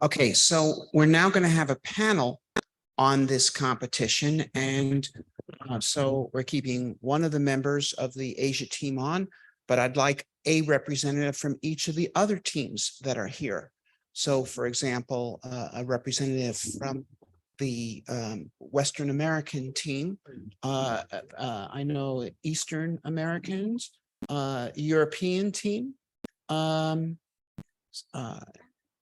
Okay, so we're now going to have a panel on this competition, and so we're keeping one of the members of the Asia team on, but I'd like a representative from each of the other teams that are here. So, for example, a representative from the Western American team. I know Eastern Americans, European team.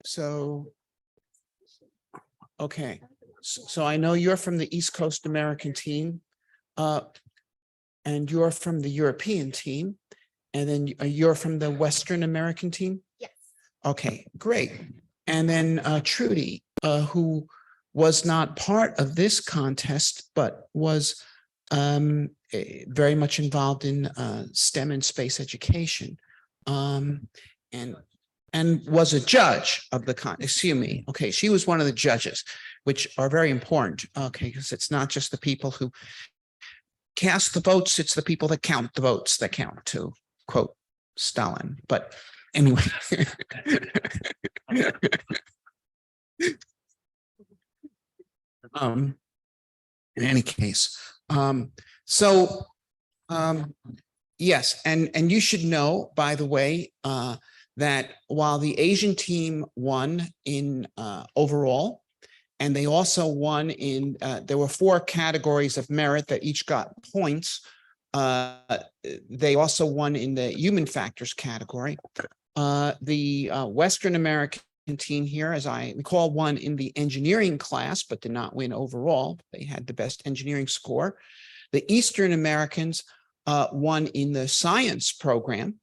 So, okay. So I know you're from the East Coast American team, and you're from the European team, and then you're from the Western American team? Yes. Okay, great. And then Trudy, who was not part of this contest, but was very much involved in STEM and space education, and was a judge of the excuse me. Okay, she was one of the judges, which are very important. Okay, because it's not just the people who cast the votes, it's the people that count the votes that count, to quote Stalin. But anyway. In any case, yes, and you should know, by the way, that while the Asian team won in overall, and they also won in, there were 4 categories of merit that each got points. They also won in the human factors category. The Western American team here, as I recall, won in the engineering class, but did not win overall. They had the best engineering score. The Eastern Americans won in the science program.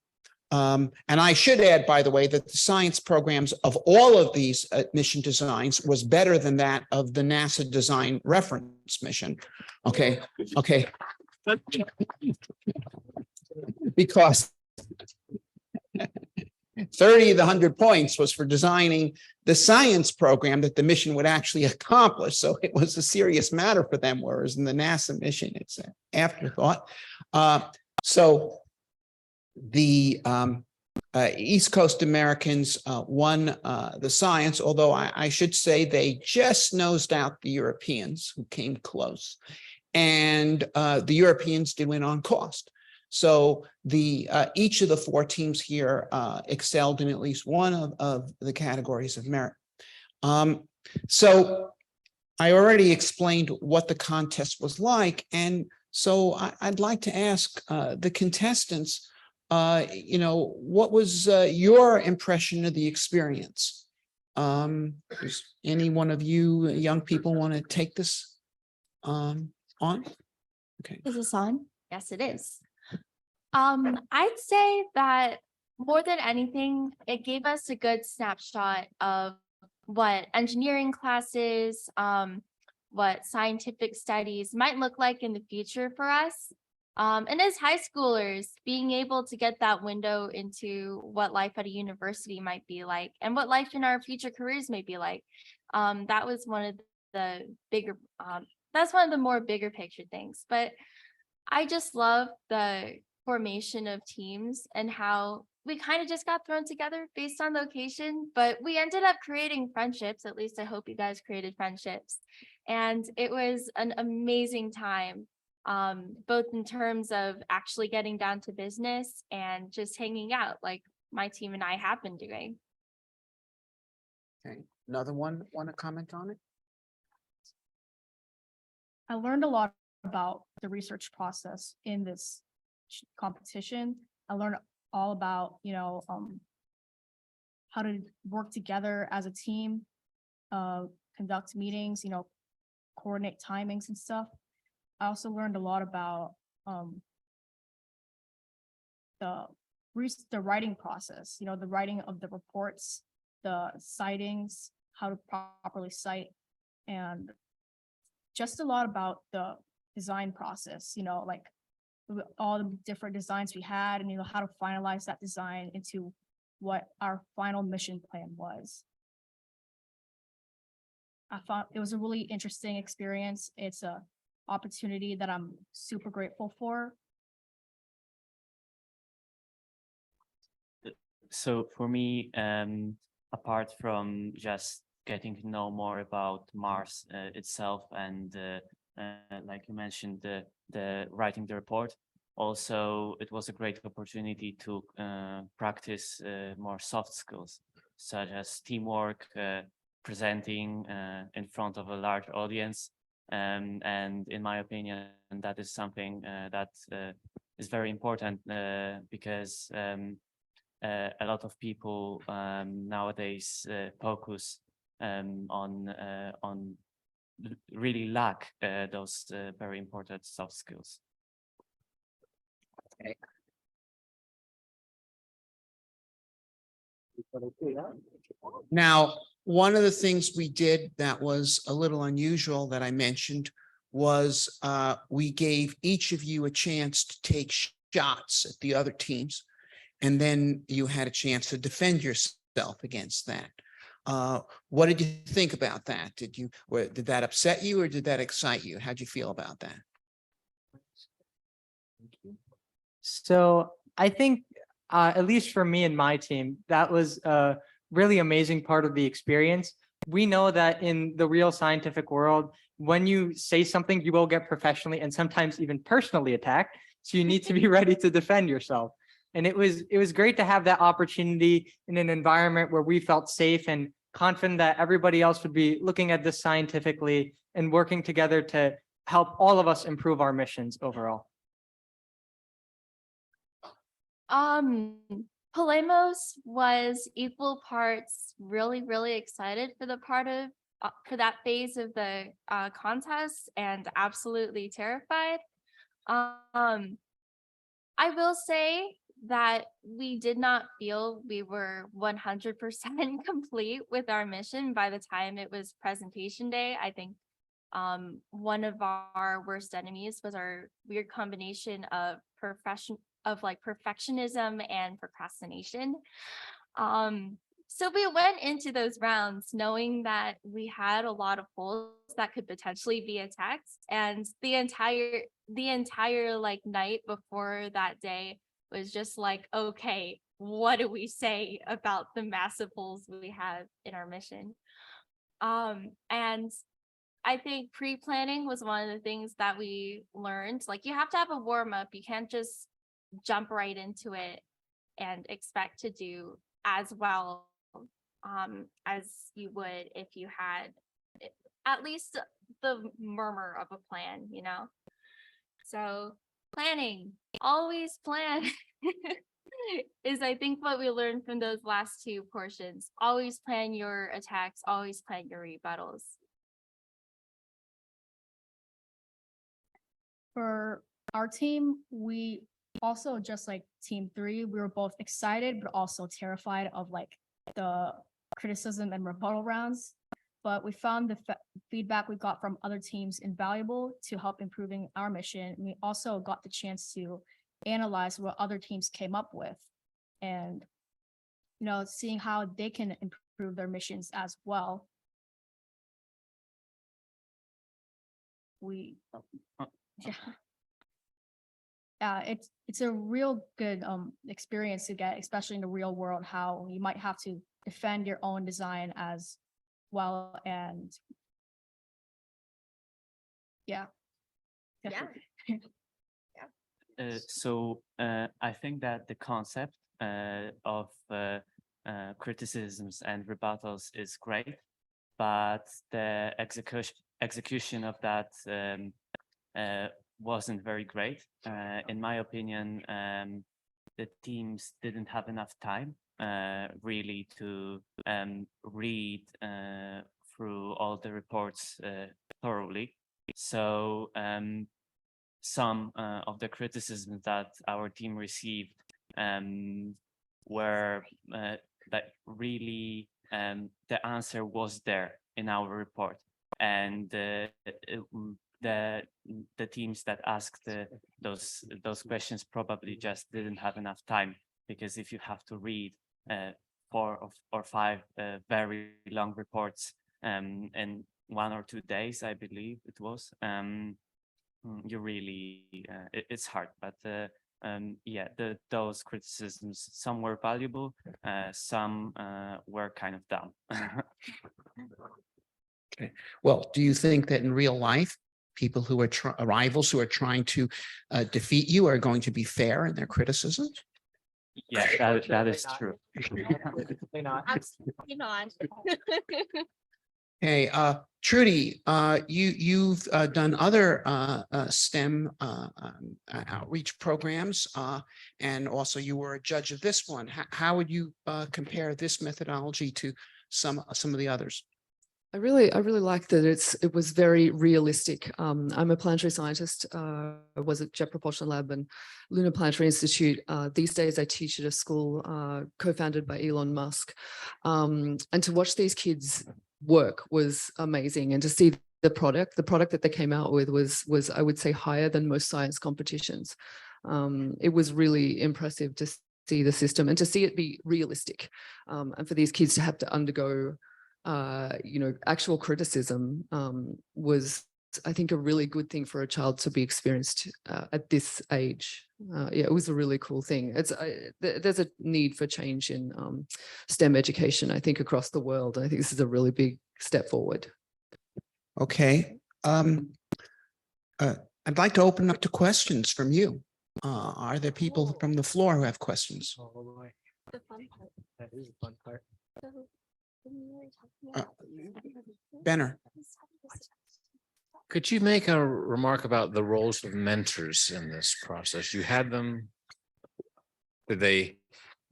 And I should add, by the way, that the science programs of all of these mission designs was better than that of the NASA design reference mission. Okay, okay. Because 30 of the 100 points was for designing the science program that the mission would actually accomplish. So it was a serious matter for them, whereas in the NASA mission, it's an afterthought. So the East Coast Americans won the science, although I should say they just nosed out the Europeans, who came close. And the Europeans did win on cost. So the each of the 4 teams here excelled in at least one of the categories of merit. So I already explained what the contest was like, and so I'd like to ask the contestants, you know, what was your impression of the experience? Does any one of you young people want to take this on? Okay. Is this on? Yes, it is. I'd say that more than anything, it gave us a good snapshot of what engineering classes, what scientific studies might look like in the future for us. And as high schoolers, being able to get that window into what life at a university might be like and what life in our future careers may be like. That was one of the bigger, that's one of the more bigger picture things. But I just love the formation of teams and how we kind of just got thrown together based on location, but we ended up creating friendships. At least I hope you guys created friendships. And it was an amazing time, both in terms of actually getting down to business and just hanging out like my team and I have been doing. Okay, another one want to comment on it? I learned a lot about the research process in this competition. I learned all about, you know, how to work together as a team, conduct meetings, you know, coordinate timings and stuff. I also learned a lot about the writing process, you know, the writing of the reports, the citings, how to properly cite, and just a lot about the design process, you know, like all the different designs we had and, you know, how to finalize that design into what our final mission plan was. I thought it was a really interesting experience. It's a opportunity that I'm super grateful for. So for me, apart from just getting to know more about Mars itself, and like you mentioned, the writing the report. Also, it was a great opportunity to practice more soft skills, such as teamwork, presenting in front of a large audience. And in my opinion, that is something that is very important because a lot of people nowadays focus on really lack those very important soft skills. Now, one of the things we did that was a little unusual that I mentioned was we gave each of you a chance to take shots at the other teams, and then you had a chance to defend yourself against that. What did you think about that? Did that upset you or did that excite you? How'd you feel about that? So I think, at least for me and my team, that was a really amazing part of the experience. We know that in the real scientific world, when you say something, you will get professionally and sometimes even personally attacked. So you need to be ready to defend yourself. And it was great to have that opportunity in an environment where we felt safe and confident that everybody else would be looking at this scientifically and working together to help all of us improve our missions overall. Polemos was equal parts really excited for the part of for that phase of the contest and absolutely terrified. I will say that we did not feel we were 100% complete with our mission by the time it was presentation day. I think one of our worst enemies was our weird combination of perfectionism and procrastination. So we went into those rounds knowing that we had a lot of holes that could potentially be attacked, and the entire like night before that day was just like, okay, what do we say about the massive holes we have in our mission? And I think pre-planning was one of the things that we learned. Like, you have to have a warm-up. You can't just jump right into it and expect to do as well as you would if you had at least the murmur of a plan, you know? So planning, always plan is I think what we learned from those last two portions. Always plan your attacks, always plan your rebuttals. For our team, we also, just like team 3, we were both excited but also terrified of like the criticism and rebuttal rounds. But we found the feedback we got from other teams invaluable to help improving our mission. We also got the chance to analyze what other teams came up with, and seeing how they can improve their missions as well. It's a real good experience to get, especially in the real world, how you might have to defend your own design as well. And So I think that the concept of criticisms and rebuttals is great, but the execution of that wasn't very great. In my opinion, the teams didn't have enough time really to read through all the reports thoroughly. So some of the criticisms that our team received were that really the answer was there in our report, and the teams that asked those questions probably just didn't have enough time, because if you have to read 4 or 5 very long reports in 1 or 2 days, I believe it was, you really it's hard. But yeah, those criticisms, some were valuable, some were kind of dumb. Well, do you think that in real life, people who are rivals who are trying to defeat you are going to be fair in their criticisms? Yeah, that is true. Absolutely not. Absolutely not. Hey, Trudy, you've done other STEM outreach programs, and also you were a judge of this one. How would you compare this methodology to some of the others? I really like that it was very realistic. I'm a planetary scientist. I was at Jet Propulsion Lab and Lunar Planetary Institute. These days I teach at a school co-founded by Elon Musk. And to watch these kids work was amazing. And to see the product that they came out with was I would say higher than most science competitions. It was really impressive to see the system and to see it be realistic. And for these kids to have to undergo actual criticism was, I think, a really good thing for a child to be experienced at this age. Yeah, it was a really cool thing. There's a need for change in STEM education, I think, across the world. I think this is a really big step forward. Okay. I'd like to open up to questions from you. Are there people from the floor who have questions? Oh boy, The fun part. that is the fun part. So, when we were talking about- Benner. Could you make a remark about the roles of mentors in this process? You had them. Did they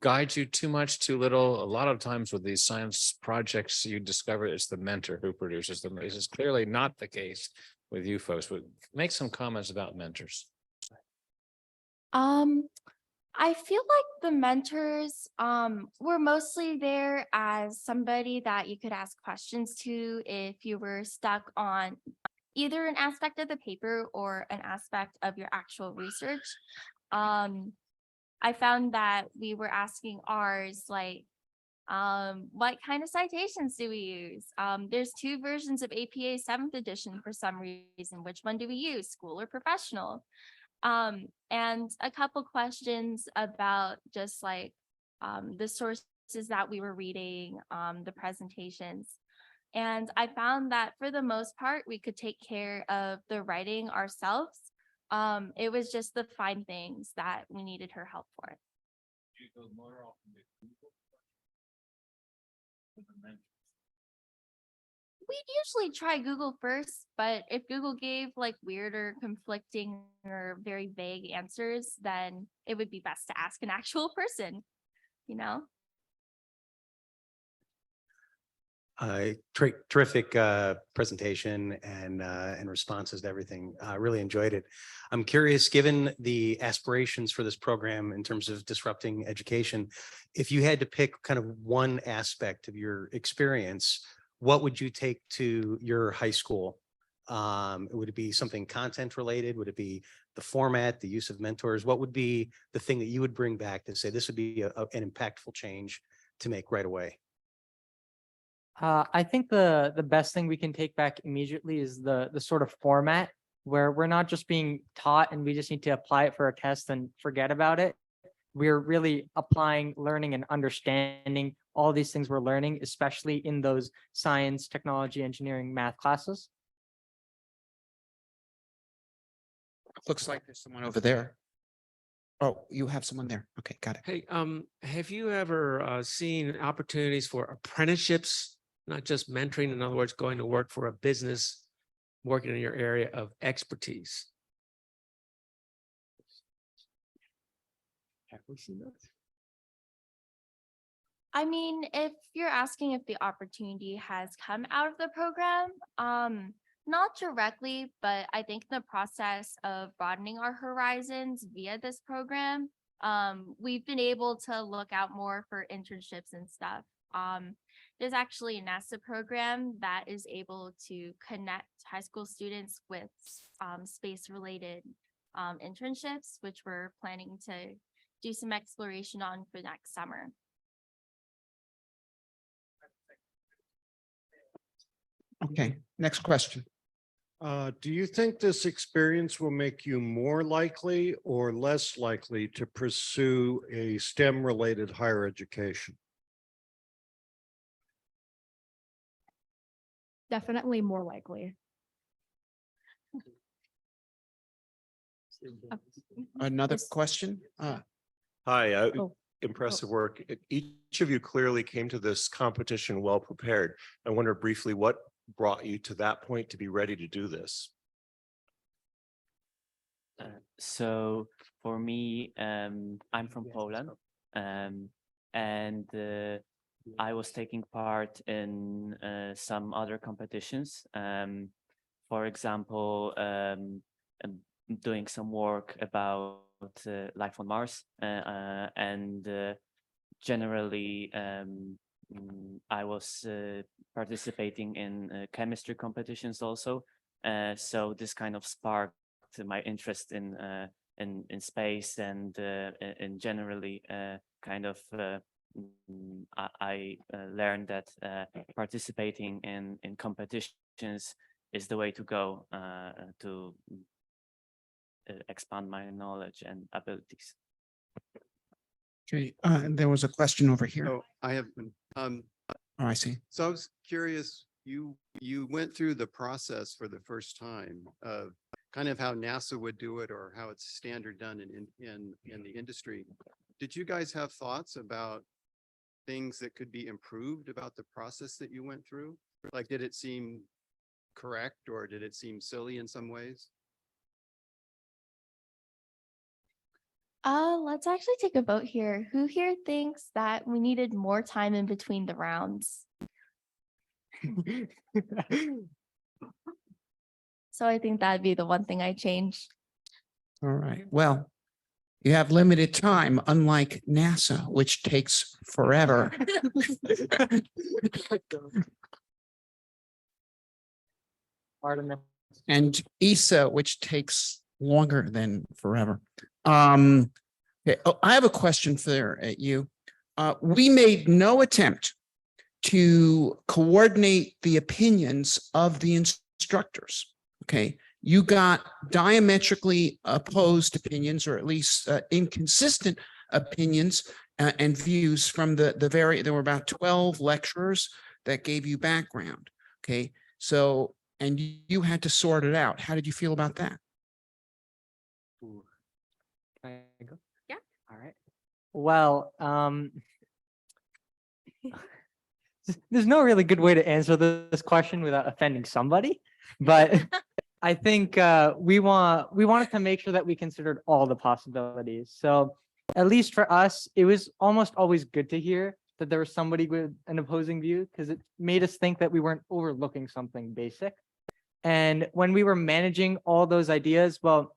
guide you too much, too little? A lot of times with these science projects, you discover it's the mentor who produces them. This is clearly not the case with you folks, but make some comments about mentors. I feel like the mentors were mostly there as somebody that you could ask questions to if you were stuck on either an aspect of the paper or an aspect of your actual research. I found that we were asking ours like, what kind of citations do we use? There's two versions of APA 7th edition for some reason. Which one do we use, school or professional? And a couple questions about just like the sources that we were reading, the presentations. And I found that for the most part, we could take care of the writing ourselves. It was just the fine things that we needed her help for. We'd usually try Google first, but if Google gave like weird or conflicting or very vague answers, then it would be best to ask an actual person, you know? Terrific presentation and responses to everything. I really enjoyed it. I'm curious, given the aspirations for this program in terms of disrupting education, if you had to pick kind of one aspect of your experience, what would you take to your high school? Would it be something content related? Would it be the format, the use of mentors? What would be the thing that you would bring back to say this would be an impactful change to make right away? I think the best thing we can take back immediately is the sort of format where we're not just being taught and we just need to apply it for a test and forget about it. We're really applying, learning, and understanding all these things we're learning, especially in those science, technology, engineering, math classes. Looks like there's someone over there. Oh, you have someone there. Okay, got it. Hey, have you ever seen opportunities for apprenticeships, not just mentoring, in other words, going to work for a business, working in your area of expertise? Have we seen those? I mean, if you're asking if the opportunity has come out of the program, not directly, but I think the process of broadening our horizons via this program, we've been able to look out more for internships and stuff. There's actually a NASA program that is able to connect high school students with space-related internships, which we're planning to do some exploration on for next summer. Okay, next question. Do you think this experience will make you more likely or less likely to pursue a STEM-related higher education? Definitely more likely. Another Yes. question? Hi, Oh, impressive work. Each of you clearly came to this competition well prepared. I wonder briefly what brought you to that point to be ready to do this? So for me, I'm from Poland, and I was taking part in some other competitions. For example, doing some work about life on Mars, and generally, I was participating in chemistry competitions also. So this kind of sparked my interest in space and in generally kind of I learned that participating in competitions is the way to go to expand my knowledge and abilities. Okay, there was a question over here. Oh, I have been, Oh, I see. so I was curious, you went through the process for the first time of kind of how NASA would do it or how it's standard done in the industry. Did you guys have thoughts about things that could be improved about the process that you went through? Like, did it seem correct or did it seem silly in some ways? Let's actually take a vote here. Who here thinks that we needed more time in between the rounds? So I think that'd be the one thing I change. All right, well, you have limited time, unlike NASA, which takes forever. Artemis. And ESA, which takes longer than forever. Okay, oh, I have a question for you. We made no attempt to coordinate the opinions of the instructors. Okay, you got diametrically opposed opinions, or at least inconsistent opinions and views from there were about 12 lecturers that gave you background. Okay, so, and you had to sort it out. How did you feel about that? Ooh. Can I go? Yeah. All right. Well, there's no really good way to answer this question without offending somebody, but I think we wanted to make sure that we considered all the possibilities. So at least for us, it was almost always good to hear that there was somebody with an opposing view, because it made us think that we weren't overlooking something basic. And when we were managing all those ideas, well,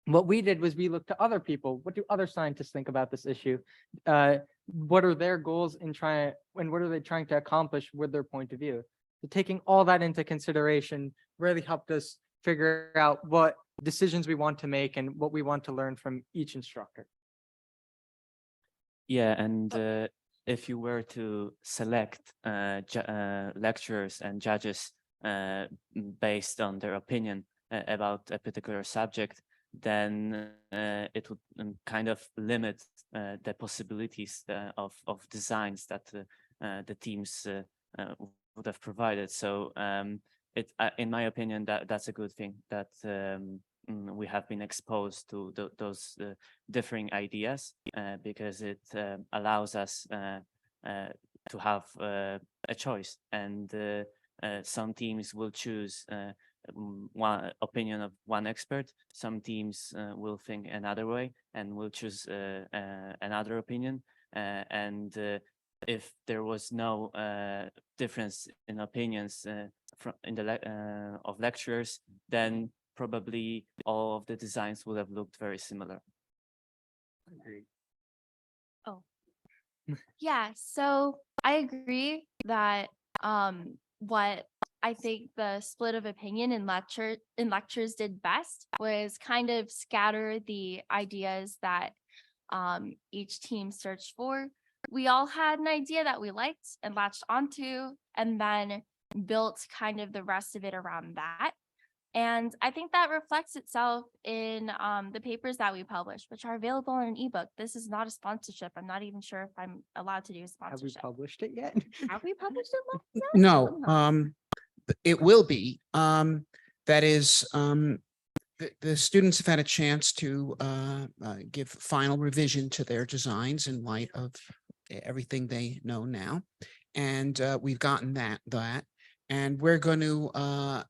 what we did was we looked to other people. What do other scientists think about this issue? What are their goals and what are they trying to accomplish with their point of view? So taking all that into consideration really helped us figure out what decisions we want to make and what we want to learn from each instructor. Yeah, and if you were to select lecturers and judges based on their opinion about a particular subject, then it would kind of limit the possibilities of designs that the teams would have provided. So in my opinion, that's a good thing, that we have been exposed to those differing ideas, because it allows us to have a choice, and some teams will choose one opinion of one expert, some teams will think another way and will choose another opinion, and if there was no difference in opinions of lecturers, then probably all of the designs would have looked very similar. Agreed. Oh, yeah. So I agree that what I think the split of opinion in lectures did best was kind of scatter the ideas that each team searched for. We all had an idea that we liked and latched onto, and then built kind of the rest of it around that. And I think that reflects itself in the papers that we publish, which are available in an ebook. This is not a sponsorship. I'm not even sure if I'm allowed to do a Have we sponsorship. published it yet? Have we published it? Lola? No, it will be. That is, the students have had a chance to give final revision to their designs in light of everything they know now. And we've gotten that. And we're going to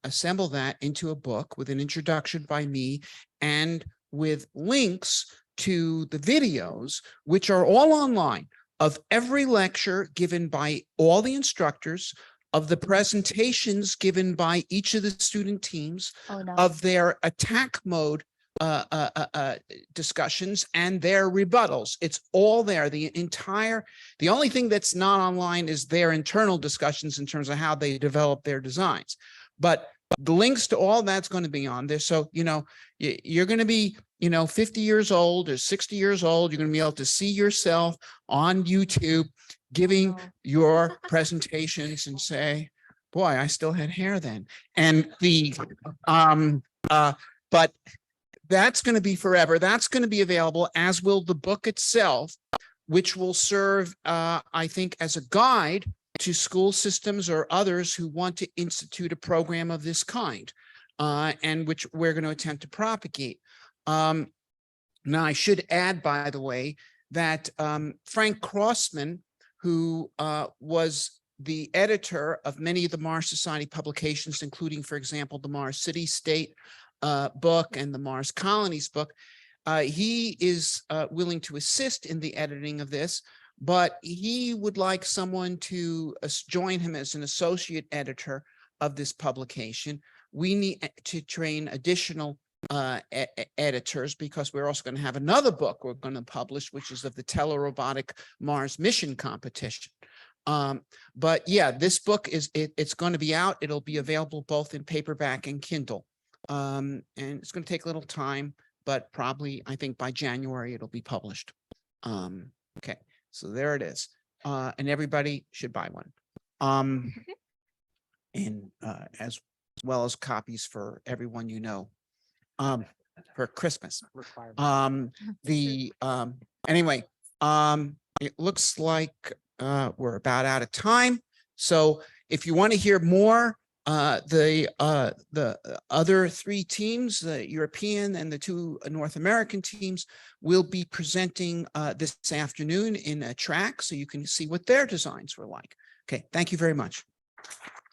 assemble that into a book with an introduction by me and with links to the videos, which are all online, of every lecture given by all the instructors, of the presentations given by each of the student teams, Oh, no. of their attack mode discussions and their rebuttals. It's all there. The only thing that's not online is their internal discussions in terms of how they develop their designs. But the links to all that's going to be on there. So, you're going to be, 50 years old or 60 years old. You're going to be able to see yourself on YouTube giving Oh. your presentations and say, boy, I still had hair then. And but that's going to be forever. That's going to be available, as will the book itself, which will serve, I think, as a guide to school systems or others who want to institute a program of this kind, and which we're going to attempt to propagate. Now, I should add, by the way, that Frank Crossman, who was the editor of many of the Mars Society publications, including, for example, the Mars City State book and the Mars Colonies book, he is willing to assist in the editing of this, but he would like someone to join him as an associate editor of this publication. We need to train additional editors, because we're also going to have another book we're going to publish, which is of the telerobotic Mars mission competition. But yeah, this book it's going to be out. It'll be available both in paperback and Kindle. And it's going to take a little time, but probably, I think by January, it'll be published. Okay, so there it is. And everybody should buy one. And as well as copies for everyone for Christmas. Anyway, it looks like we're about out of time. So if you want to hear more, the other three teams, the European and the two North American teams, will be presenting this afternoon in a track, so you can see what their designs were like. Okay, thank you very much.